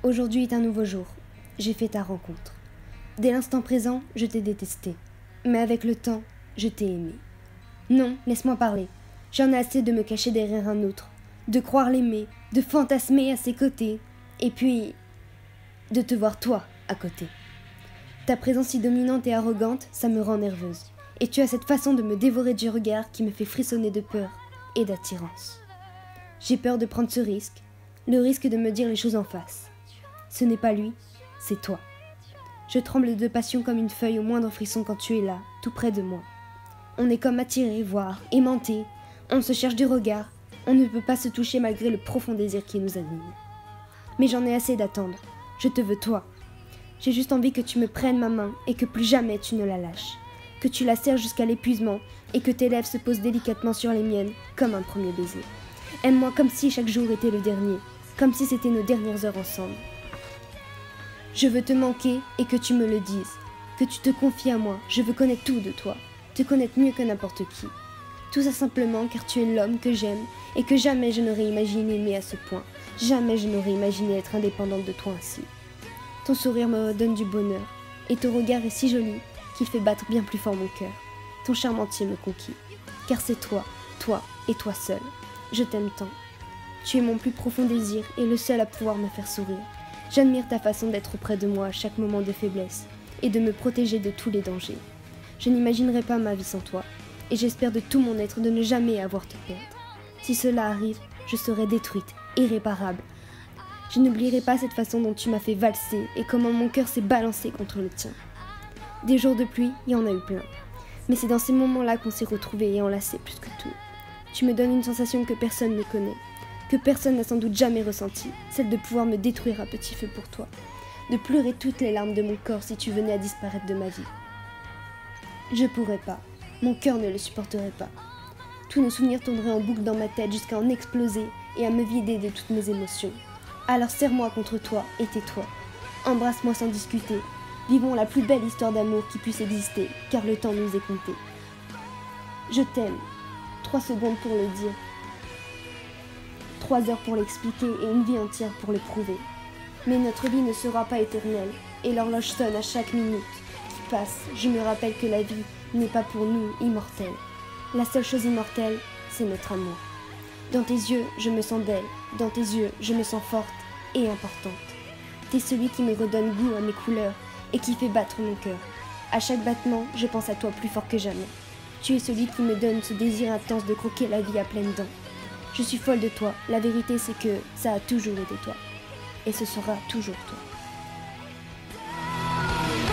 Aujourd'hui est un nouveau jour. J'ai fait ta rencontre. Dès l'instant présent, je t'ai détesté. Mais avec le temps, je t'ai aimé. Non, laisse-moi parler. J'en ai assez de me cacher derrière un autre, de croire l'aimer, de fantasmer à ses côtés, et puis de te voir toi à côté. Ta présence si dominante et arrogante, ça me rend nerveuse. Et tu as cette façon de me dévorer du regard qui me fait frissonner de peur et d'attirance. J'ai peur de prendre ce risque, le risque de me dire les choses en face. Ce n'est pas lui, c'est toi. Je tremble de passion comme une feuille au moindre frisson quand tu es là, tout près de moi. On est comme attiré, voire aimanté, on se cherche du regard, on ne peut pas se toucher malgré le profond désir qui nous anime. Mais j'en ai assez d'attendre, je te veux toi. J'ai juste envie que tu me prennes ma main et que plus jamais tu ne la lâches. Que tu la serres jusqu'à l'épuisement et que tes lèvres se posent délicatement sur les miennes comme un premier baiser. Aime-moi comme si chaque jour était le dernier, comme si c'était nos dernières heures ensemble. Je veux te manquer et que tu me le dises, que tu te confies à moi, je veux connaître tout de toi, te connaître mieux que n'importe qui. Tout ça simplement car tu es l'homme que j'aime et que jamais je n'aurais imaginé aimer à ce point, jamais je n'aurais imaginé être indépendante de toi ainsi. Ton sourire me donne du bonheur et ton regard est si joli qu'il fait battre bien plus fort mon cœur. Ton charme entier me conquit, car c'est toi et toi seul. Je t'aime tant. Tu es mon plus profond désir et le seul à pouvoir me faire sourire. J'admire ta façon d'être auprès de moi à chaque moment de faiblesse et de me protéger de tous les dangers. Je n'imaginerai pas ma vie sans toi et j'espère de tout mon être de ne jamais avoir te perdre. Si cela arrive, je serai détruite, irréparable. Je n'oublierai pas cette façon dont tu m'as fait valser et comment mon cœur s'est balancé contre le tien. Des jours de pluie, il y en a eu plein. Mais c'est dans ces moments-là qu'on s'est retrouvés et enlacés plus que tout. Tu me donnes une sensation que personne ne connaît, que personne n'a sans doute jamais ressentie, celle de pouvoir me détruire à petit feu pour toi, de pleurer toutes les larmes de mon corps si tu venais à disparaître de ma vie. Je pourrais pas, mon cœur ne le supporterait pas. Tous nos souvenirs tourneraient en boucle dans ma tête jusqu'à en exploser et à me vider de toutes mes émotions. Alors serre-moi contre toi et tais-toi. Embrasse-moi sans discuter. Vivons la plus belle histoire d'amour qui puisse exister, car le temps nous est compté. Je t'aime. 3 secondes pour le dire. 3 heures pour l'expliquer et une vie entière pour le prouver. Mais notre vie ne sera pas éternelle, et l'horloge sonne à chaque minute qui passe. Je me rappelle que la vie n'est pas pour nous immortelle. La seule chose immortelle, c'est notre amour. Dans tes yeux, je me sens belle. Dans tes yeux, je me sens forte et importante. T'es celui qui me redonne goût à mes couleurs et qui fait battre mon cœur. À chaque battement, je pense à toi plus fort que jamais. Tu es celui qui me donne ce désir intense de croquer la vie à pleines dents. Je suis folle de toi, la vérité c'est que ça a toujours été toi. Et ce sera toujours toi.